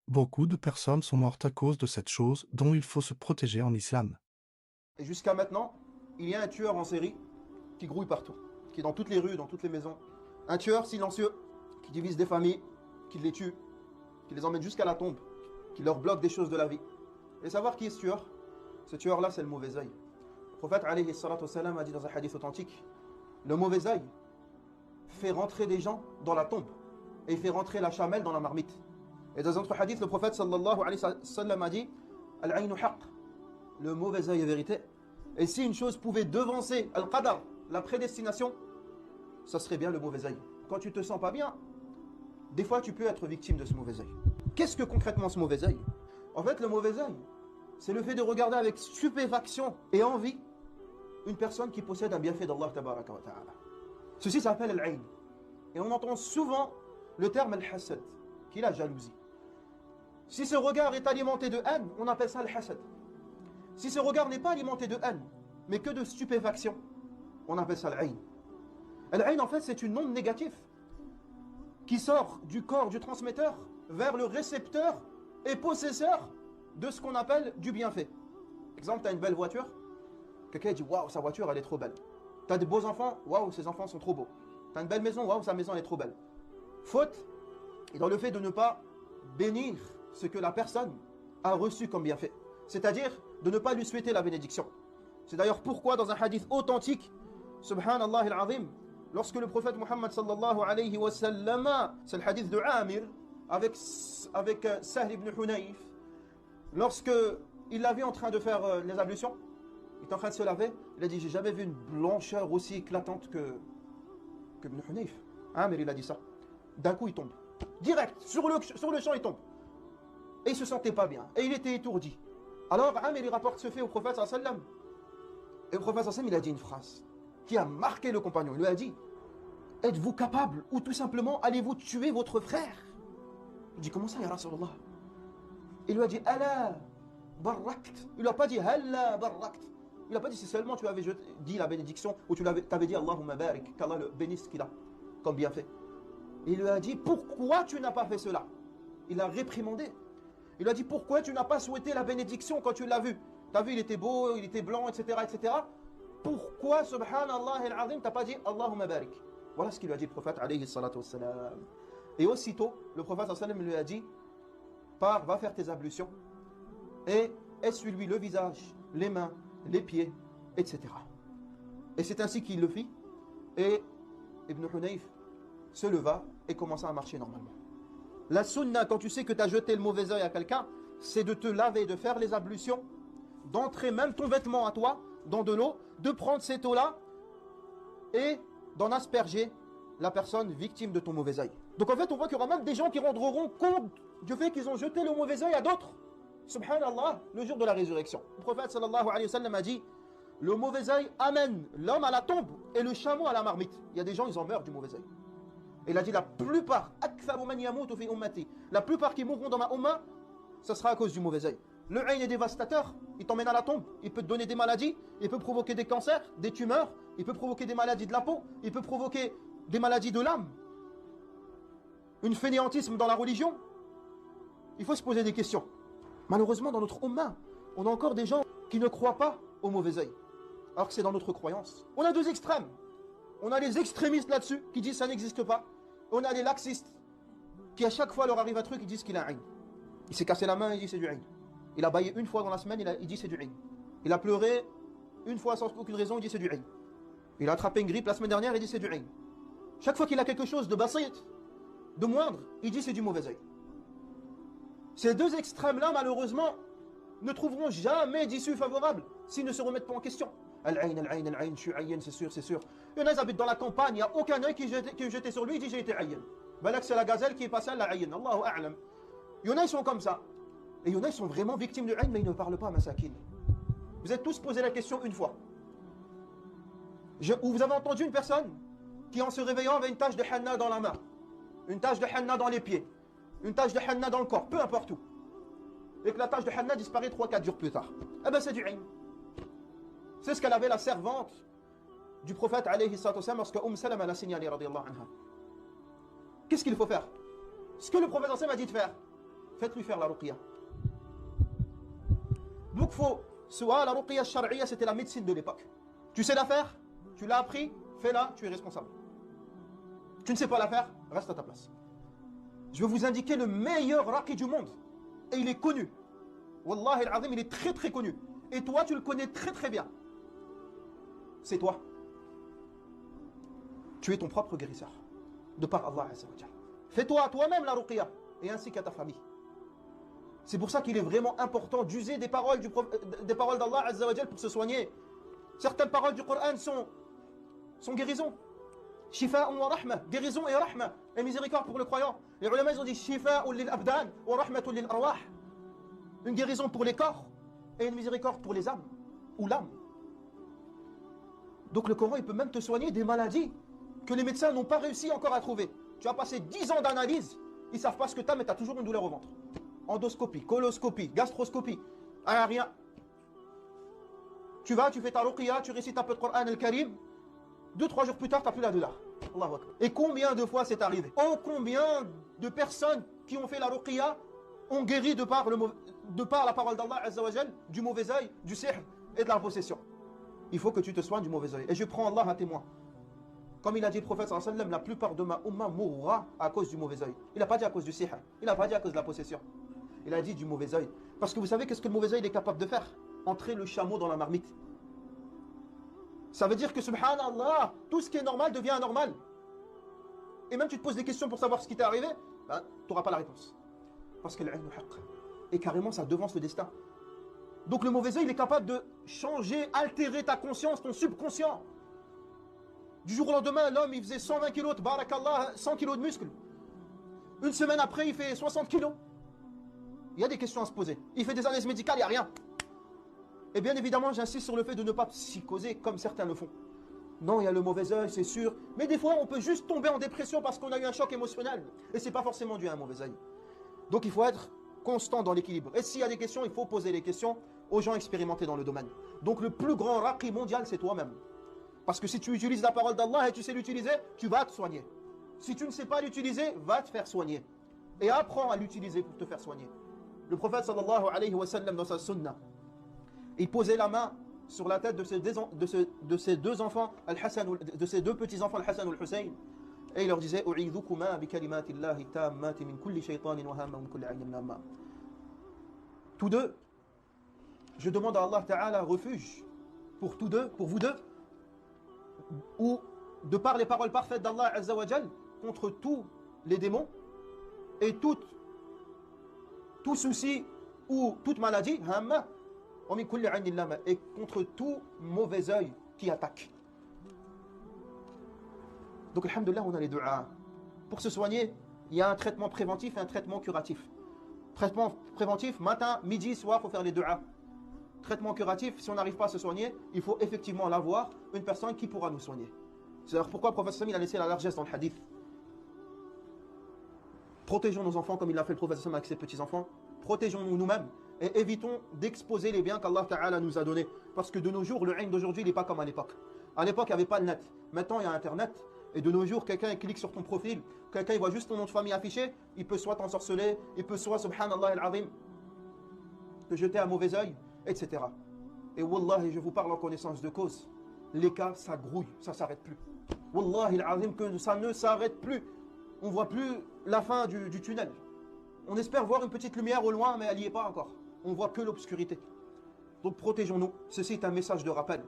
Beaucoup de personnes sont mortes à cause de cette chose dont il faut se protéger en islam. Et jusqu'à maintenant, il y a un tueur en série qui grouille partout, qui est dans toutes les rues, dans toutes les maisons. Un tueur silencieux qui divise des familles, qui les tue, qui les emmène jusqu'à la tombe, qui leur bloque des choses de la vie. Et savoir qui est ce tueur? Ce tueur-là, c'est le mauvais œil. Le prophète alayhi salatu wassalam a dit dans un hadith authentique, le mauvais œil fait rentrer des gens dans la tombe et il fait rentrer la chamelle dans la marmite. Et dans un autre hadith, le prophète sallallahu alayhi wa sallam a dit, al-aynu haqq, le mauvais œil est vérité. Et si une chose pouvait devancer al-qadar, la prédestination, ça serait bien le mauvais œil. Quand tu te sens pas bien, des fois tu peux être victime de ce mauvais œil. Qu'est-ce que concrètement ce mauvais œil? En fait, le mauvais œil, c'est le fait de regarder avec stupéfaction et envie une personne qui possède un bienfait d'Allah tabaraka wa ta'ala. Ceci s'appelle al-ayn. Et on entend souvent le terme al-hasad, qui est la jalousie. Si ce regard est alimenté de haine, on appelle ça al-hasad. Si ce regard n'est pas alimenté de haine, mais que de stupéfaction, on appelle ça al-ayn. Al-ayn, en fait, c'est une onde négative qui sort du corps du transmetteur vers le récepteur et possesseur de ce qu'on appelle du bienfait. Exemple, tu as une belle voiture, quelqu'un dit waouh, sa voiture elle est trop belle. Tu as de beaux enfants, waouh, ses enfants sont trop beaux. Tu as une belle maison, waouh, sa maison elle est trop belle. Faute est dans le fait de ne pas bénir ce que la personne a reçu comme bienfait, c'est-à-dire de ne pas lui souhaiter la bénédiction. C'est d'ailleurs pourquoi dans un hadith authentique, subhanallah al-azim, lorsque le prophète Muhammad sallallahu alayhi wa sallam, c'est le hadith de Amir avec Sahl ibn Hunayf, lorsque il l'a vu en train de faire les ablutions, il est en train de se laver, il a dit j'ai jamais vu une blancheur aussi éclatante que Ibn Hunayf. Amir il a dit ça. D'un coup il tombe. Direct, sur le champ il tombe. Et il se sentait pas bien. Et il était étourdi. Alors Amir il rapporte ce fait au prophète sallallahu alayhi wa sallam. Et le prophète sallallahu alayhi wa sallam il a dit une phrase qui a marqué le compagnon. Il lui a dit, êtes-vous capable ou tout simplement allez-vous tuer votre frère? Il dit, comment ça ya Rasulallah? Il lui a dit, ala barrakt. Il lui a pas dit, halla barrakt. Il n'a pas dit, si seulement tu avais dit la bénédiction ou tu avais dit Allahumma barik, qu'Allah le bénisse ce qu'il a comme bienfait. Il lui a dit, pourquoi tu n'as pas fait cela? Il a réprimandé. Il lui a dit, pourquoi tu n'as pas souhaité la bénédiction quand tu l'as vu? Tu as vu, il était beau, il était blanc, etc. etc. Pourquoi, subhanallah al-azim, t'as pas dit Allahumma barik? Voilà ce qu'il lui a dit le prophète alayhi salatu wassalam. Et aussitôt, le prophète sallallahu alayhi wa sallam lui a dit, pars, va faire tes ablutions et essuie-lui le visage, les mains, les pieds, etc. Et c'est ainsi qu'il le fit. Et Ibn Hunayf se leva et commença à marcher normalement. La sunna, quand tu sais que tu as jeté le mauvais œil à quelqu'un, c'est de te laver, de faire les ablutions, d'entrer même ton vêtement à toi dans de l'eau, de prendre cette eau-là et d'en asperger la personne victime de ton mauvais œil. Donc en fait, on voit qu'il y aura même des gens qui rendront compte du fait qu'ils ont jeté le mauvais œil à d'autres. Subhanallah, le jour de la résurrection. Le prophète sallallahu alayhi wa sallam a dit, le mauvais œil amène l'homme à la tombe et le chameau à la marmite. Il y a des gens, ils en meurent du mauvais œil. Et il a dit, la plupart, la plupart qui mourront dans ma umma, ça sera à cause du mauvais œil. Le ayn est dévastateur, il t'emmène à la tombe, il peut te donner des maladies, il peut provoquer des cancers, des tumeurs, il peut provoquer des maladies de la peau, il peut provoquer des maladies de l'âme, une fainéantisme dans la religion. Il faut se poser des questions. Malheureusement, dans notre umma, on a encore des gens qui ne croient pas au mauvais œil, alors que c'est dans notre croyance. On a deux extrêmes. On a les extrémistes là-dessus, qui disent ça n'existe pas. On a les laxistes, qui à chaque fois leur arrive un truc, ils disent qu'il a un ayn. Il s'est cassé la main, il dit c'est du ayn. Il a baillé une fois dans la semaine, il dit c'est du ayn. Il a pleuré une fois sans aucune raison, il dit c'est du ayn. Il a attrapé une grippe la semaine dernière, il dit c'est du ayn. Chaque fois qu'il a quelque chose de basit, de moindre, il dit c'est du mauvais œil. Ces deux extrêmes-là, malheureusement, ne trouveront jamais d'issue favorable s'ils ne se remettent pas en question. Al-ayn, al-ayn, al-ayn, je suis ayn, c'est sûr, c'est sûr. Il y en a qui habitent dans la campagne, il n'y a aucun œil qui est jeté sur lui, il dit j'ai été ayn. Balak, c'est la gazelle qui est passée à la ayn, Allahu a'lam. Il y en a, ils sont comme ça. Et il y en a, ils sont vraiment victimes de ayn, mais ils ne parlent pas, masakin. Vous êtes tous posé la question une fois. Ou vous avez entendu une personne qui, en se réveillant, avait une tache de henna dans la main, une tache de henna dans les pieds, une tache de henna dans le corps, peu importe où. Et que la tache de henna disparaît 3-4 jours plus tard. Eh bien, c'est du ayn. C'est ce qu'elle avait la servante du prophète alayhi salatu wassalam lorsque Salama l'a signalé radiyallahu anha. Qu'est-ce qu'il faut faire? Ce que le prophète a dit de faire. faites-lui faire la ruqya. Donc la ruqya shar'iyya, c'était la médecine de l'époque. Tu sais la faire, tu l'as appris, fais-la, tu es responsable. Tu ne sais pas la faire, reste à ta place. Je vais vous indiquer le meilleur raqi du monde. Et il est connu. Wallahi al-azim, il est très très connu. Et toi, tu le connais très très bien. C'est toi. Tu es ton propre guérisseur. De par Allah Azza wa Jalla. Fais-toi à toi-même la ruqya. Et ainsi qu'à ta famille. C'est pour ça qu'il est vraiment important d'user des paroles d'Allah Azza wa Jalla pour se soigner. Certaines paroles du Coran sont guérisons. Shifa'un wa rahma, guérison et rahma, et miséricorde pour le croyant. Les ulama ils ont dit shifa'un lil abdan wa rahmatun lil arwah. Une guérison pour les corps et une miséricorde pour les âmes ou l'âme. Donc le Coran il peut même te soigner des maladies que les médecins n'ont pas réussi encore à trouver. Tu as passé 10 ans d'analyse, ils ne savent pas ce que tu as, mais tu as toujours une douleur au ventre. Endoscopie, coloscopie, gastroscopie, rien. Tu vas, tu fais ta ruqya, tu récites un peu de Coran al-Karim. 2-3 jours plus tard, tu n'as plus la douleur. Allahu Akbar. Et combien de fois c'est arrivé? Oh, combien de personnes qui ont fait la ruqya ont guéri de par la parole d'Allah Azza wa Jal, du mauvais œil, du sihr et de la possession. Il faut que tu te soignes du mauvais œil. Et je prends Allah à témoin. Comme il a dit le prophète sallallahu alayhi wa sallam, la plupart de ma umma mourra à cause du mauvais œil. Il n'a pas dit à cause du sihr. Il n'a pas dit à cause de la possession. Il a dit du mauvais œil. Parce que vous savez qu'est-ce que le mauvais œil est capable de faire? Entrer le chameau dans la marmite. Ça veut dire que, subhanallah, tout ce qui est normal devient anormal. Et même tu te poses des questions pour savoir ce qui t'est arrivé, ben, tu n'auras pas la réponse. Parce que l'ilm haqq. Et carrément, ça devance le destin. Donc le mauvais œil, il est capable de changer, altérer ta conscience, ton subconscient. Du jour au lendemain, l'homme, il faisait 120 kilos, barakallah, 100 kilos de muscles. Une semaine après, il fait 60 kilos. Il y a des questions à se poser. Il fait des analyses médicales, il n'y a rien. Et bien évidemment, j'insiste sur le fait de ne pas psychoser comme certains le font. Non, il y a le mauvais œil, c'est sûr. Mais des fois, on peut juste tomber en dépression parce qu'on a eu un choc émotionnel. Et ce n'est pas forcément dû à un mauvais œil. Donc il faut être constant dans l'équilibre. Et s'il y a des questions, il faut poser les questions aux gens expérimentés dans le domaine. Donc le plus grand raqi mondial, c'est toi-même. Parce que si tu utilises la parole d'Allah et tu sais l'utiliser, tu vas te soigner. Si tu ne sais pas l'utiliser, va te faire soigner. Et apprends à l'utiliser pour te faire soigner. Le prophète sallallahu alayhi wa sallam dans sa sunna, il posait la main sur la tête de ces deux enfants, de ces deux petits-enfants, Al-Hassan ou Al-Hussein, et il leur disait U'idhukuma bi kalimatillahi tammati min kulli shaytanin wa hamma min kulli aynin lamma. Tous deux, je demande à Allah Ta'ala refuge pour tous deux, pour vous deux, ou de par les paroles parfaites d'Allah Azza wa Jal, contre tous les démons et tout souci ou toute maladie, hamma, et contre tout mauvais œil qui attaque. Donc, alhamdoulilah, on a les du'a. Pour se soigner, il y a un traitement préventif et un traitement curatif. Traitement préventif, matin, midi, soir, il faut faire les du'a. Traitement curatif, si on n'arrive pas à se soigner, il faut effectivement l'avoir, une personne qui pourra nous soigner. C'est d'ailleurs pourquoi le prophète sallam, il a laissé la largesse dans le hadith. Protégeons nos enfants comme il l'a fait le prophète sallam avec ses petits-enfants. Protégeons-nous nous-mêmes. Et évitons d'exposer les biens qu'Allah Ta'ala nous a donnés. Parce que de nos jours, le ilm d'aujourd'hui, il n'est pas comme à l'époque. À l'époque, il n'y avait pas le net. Maintenant, il y a Internet. Et de nos jours, quelqu'un clique sur ton profil, quelqu'un il voit juste ton nom de famille affiché, il peut soit t'ensorceler, il peut soit, subhanallah al-azim, te jeter un mauvais œil, etc. Et wallahi, je vous parle en connaissance de cause. Les cas, ça grouille, ça ne s'arrête plus. Wallahi al-azim, que ça ne s'arrête plus. On ne voit plus la fin du tunnel. On espère voir une petite lumière au loin, mais elle n'y est pas encore. On ne voit que l'obscurité. Donc protégeons-nous. Ceci est un message de rappel.